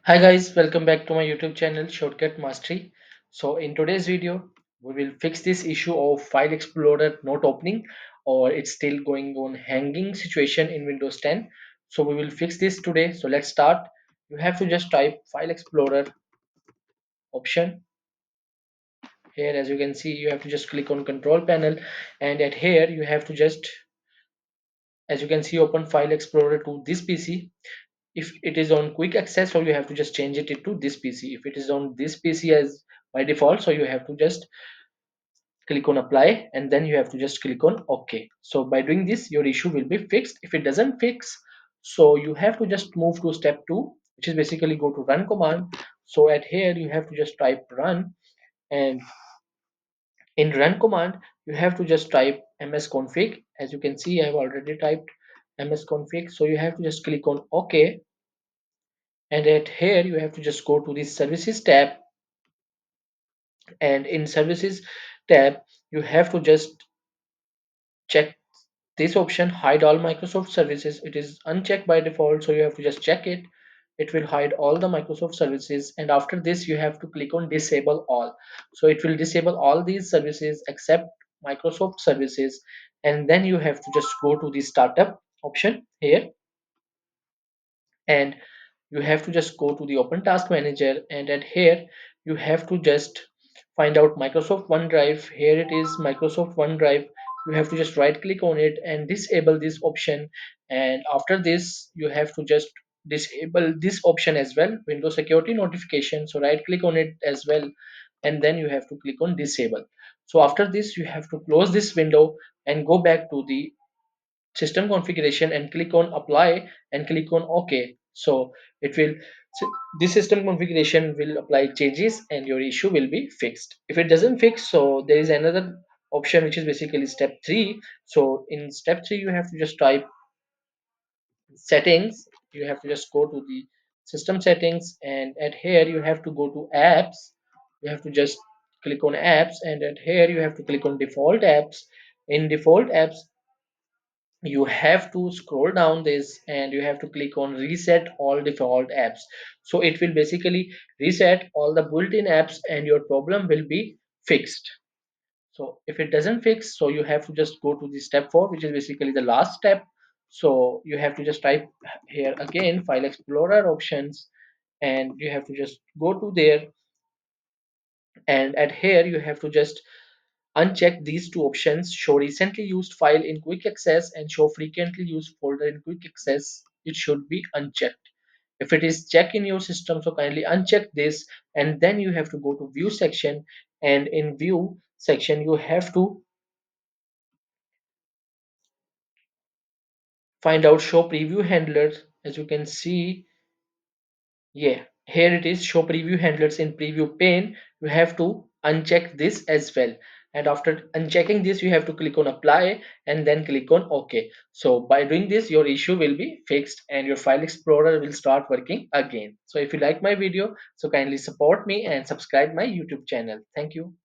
Hi guys, welcome back to my YouTube channel Shortcut Mastery. So in today's video, we will fix this issue of File Explorer not opening or it's still going on hanging situation in Windows 10. So we will fix this today. So let's start. You have to just type File Explorer option. Here as you can see, you have to just click on Control Panel, and at here you have to just, as you can see, open File Explorer to this PC. If it is on quick access, so you have to just change it to this PC. If it is on this PC as by default, so you have to just click on apply, and then you have to just click on OK. So by doing this, your issue will be fixed. If it doesn't fix, so you have to just move to step 2, which is basically go to run command. So at here you have to just type run, and in run command you have to just type msconfig. As you can see, I have already typed msconfig, so you have to just click on OK, and at here you have to just go to the services tab, and in services tab you have to just check this option, hide all Microsoft services. It is unchecked by default, so you have to just check it. It will hide all the Microsoft services, and after this you have to click on disable all. So it will disable all these services except Microsoft services, and then you have to just go to the startup option here, and you have to just go to the open task manager, and at here you have to just find out Microsoft OneDrive. Here it is, Microsoft OneDrive. You have to just right click on it and disable this option, and after this you have to just disable this option as well, Windows security notification. So right click on it as well, and then you have to click on disable. So after this you have to close this window and go back to the system configuration and click on apply and click on OK. So it will, so this system configuration will apply changes and your issue will be fixed. If it doesn't fix, so there is another option which is basically step 3. So in step 3 you have to just type settings. You have to just go to the system settings, and at here you have to go to apps. You have to just click on apps, and at here you have to click on default apps. In default apps you have to scroll down this and you have to click on reset all default apps. So it will basically reset all the built-in apps and your problem will be fixed. So if it doesn't fix, so you have to just go to the step 4, which is basically the last step. So you have to just type here again File Explorer options, and you have to just go to there, and at here you have to just uncheck these two options, show recently used file in quick access and show frequently used folder in quick access. It should be unchecked. If it is checked in your system, so kindly uncheck this, and then you have to go to view section, and in view section you have to find out show preview handlers. As you can see, yeah, here it is, show preview handlers in preview pane. You have to uncheck this as well, and after unchecking this you have to click on apply and then click on OK. So by doing this your issue will be fixed and your file explorer will start working again. So if you like my video, so kindly support me and subscribe my YouTube channel. Thank you.